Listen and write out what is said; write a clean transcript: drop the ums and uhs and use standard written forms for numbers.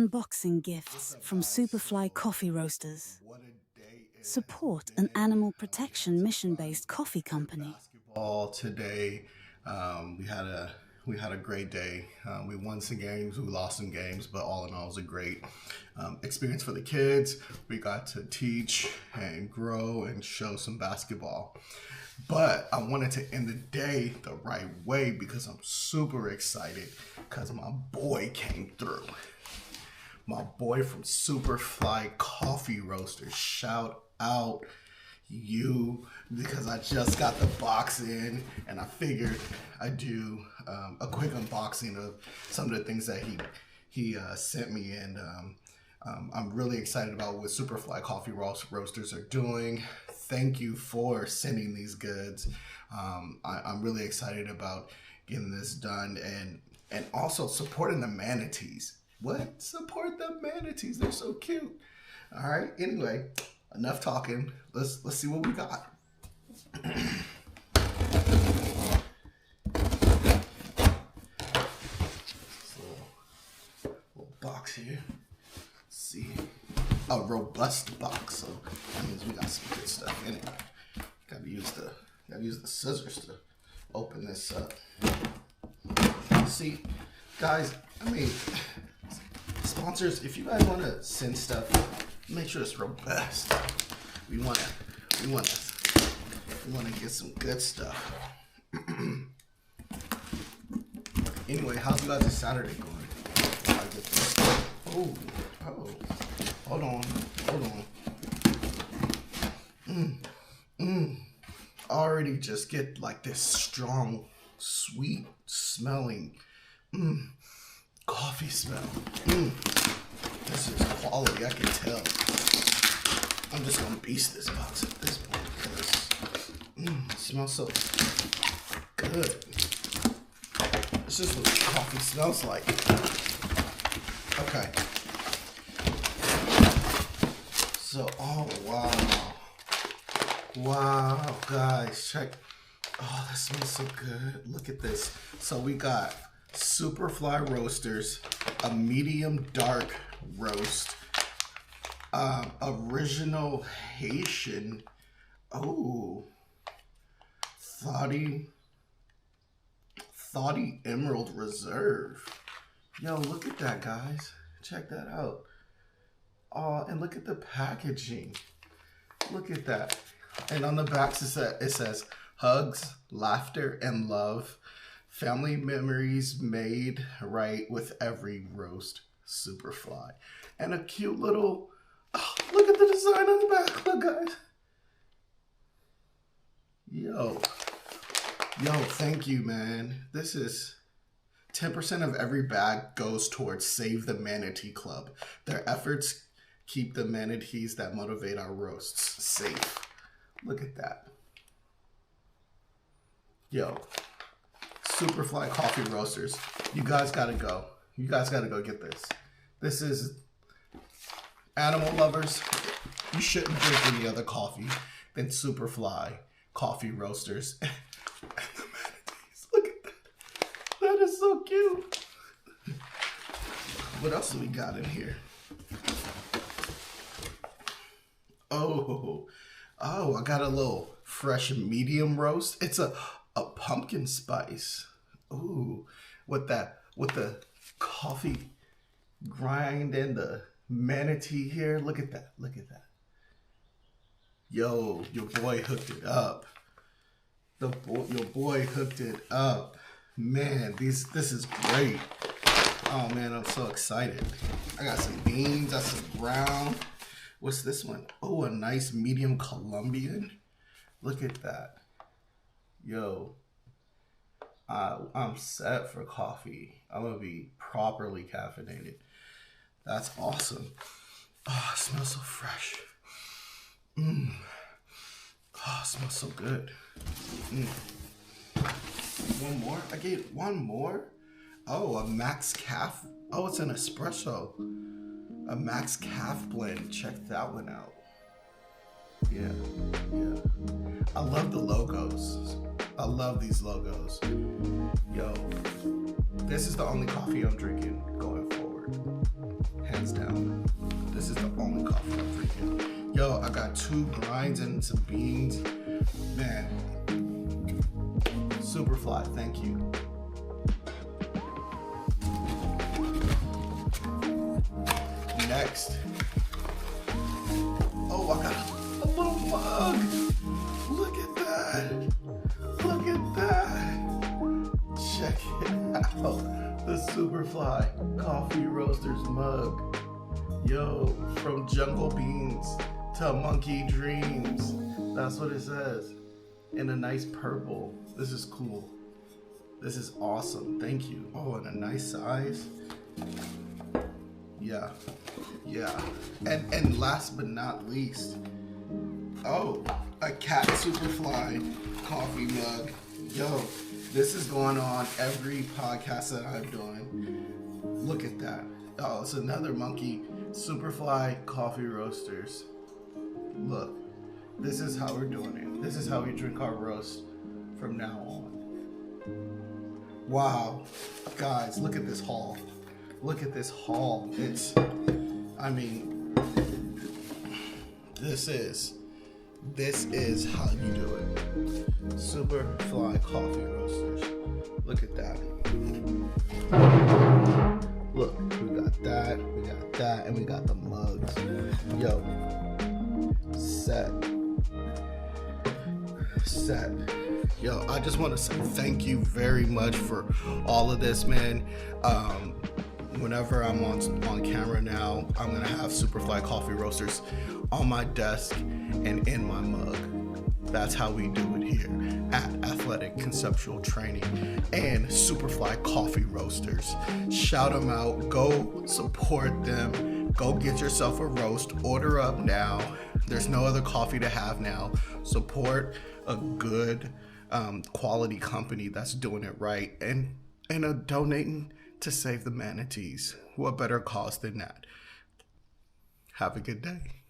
unboxing gifts from Superfly Coffee Roasters. Support an animal protection mission-based coffee company. Basketball today. We had a great day. We won some games, we lost some games, but all in all, it was a great experience for the kids. We got to teach and grow and show some basketball. But I wanted to end the day the right way because I'm super excited because my boy came through. My boy from Superfly Coffee Roasters. Shout out you, because I just got the box in and I figured I'd do a quick unboxing of some of the things that he sent me, and I'm really excited about what Superfly Coffee Roasters are doing. Thank you for sending these goods. I'm really excited about getting this done and also supporting the manatees. What? Support the manatees. They're so cute. All right. Anyway, enough talking. Let's see what we got. Little box here. Let's see. A robust box, so that means we got some good stuff in it. Gotta use the scissors to open this up. See, guys, I mean, sponsors, if you guys want to send stuff, make sure it's robust. We want to get some good stuff. Anyway, how's you guys' Saturday going? I get this. Oh, hold on. Already just get like this strong, sweet smelling coffee smell. This is quality, I can tell. I'm just gonna beast this box at this point because it smells so good. This is what coffee smells like. Okay. So, oh wow, guys, check. Oh, that smells so good. Look at this. So we got Superfly Roasters, a medium dark roast, original Haitian, Thoughty Emerald Reserve. Yo, look at that, guys. Check that out. Oh, and look at the packaging. Look at that. And on the back it says hugs, laughter, and love. Family memories made right with every roast. Superfly. And a cute little, look at the design on the back. Look, guys. Yo, thank you, man. This is 10% of every bag goes towards Save the Manatee Club. Their efforts keep the manatees that motivate our roasts safe. Look at that. Yo, Superfly Coffee Roasters. You guys gotta go. You guys gotta go get this. This is animal lovers. You shouldn't drink any other coffee than Superfly Coffee Roasters. And the manatees. Look at that. That is so cute. What else do we got in here? Oh, I got a little fresh medium roast. It's a pumpkin spice. Ooh, with the coffee grind and the manatee here. Look at that. Yo, your boy hooked it up. Your boy hooked it up. Man, this is great. Oh man, I'm so excited. I got some beans, I got some brown. What's this one? Oh, a nice medium Colombian. Look at that. Yo, I'm set for coffee. I'm gonna be properly caffeinated. That's awesome. Oh, it smells so fresh. Oh, it smells so good. One more? I gave one more? Oh, a Max Calf. Oh, it's an espresso. A Max Calf blend. Check that one out. Yeah. I love the logos. I love these logos. Yo, this is the only coffee I'm drinking going forward. Hands 2 grinds and some beans. Man, Superfly, thank you. Next. Oh, I got a little mug. Look at that. Look at that. Check it out. The Superfly Coffee Roasters mug. Yo, from Jungle Beans to Monkey Dreams. That's what it says. In a nice purple. This is cool. This is awesome. Thank you. Oh, and a nice size. Yeah. And last but not least, oh, a Cat Superfly coffee mug. Yo, this is going on every podcast that I'm doing. Look at that. Oh, it's another monkey. Superfly Coffee Roasters. Look, this is how we're doing it. This is how we drink our roast from now on. Wow. Guys, look at this haul. Look at this haul. This is how you do it. Superfly Coffee Roasters. Look at that. Look, we got that, and we got the mugs. Yo, set. Yo, I just want to say thank you very much for all of this, man. Whenever I'm on camera now, I'm gonna have Superfly Coffee Roasters on my desk and in my mug. That's how we do it here at Athletic Conceptual Training and Superfly Coffee Roasters. Shout them out. Go support them. Go get yourself a roast. Order up now. There's no other coffee to have now. Support a good quality company that's doing it right and donating to Save the Manatees. What better cause than that? Have a good day.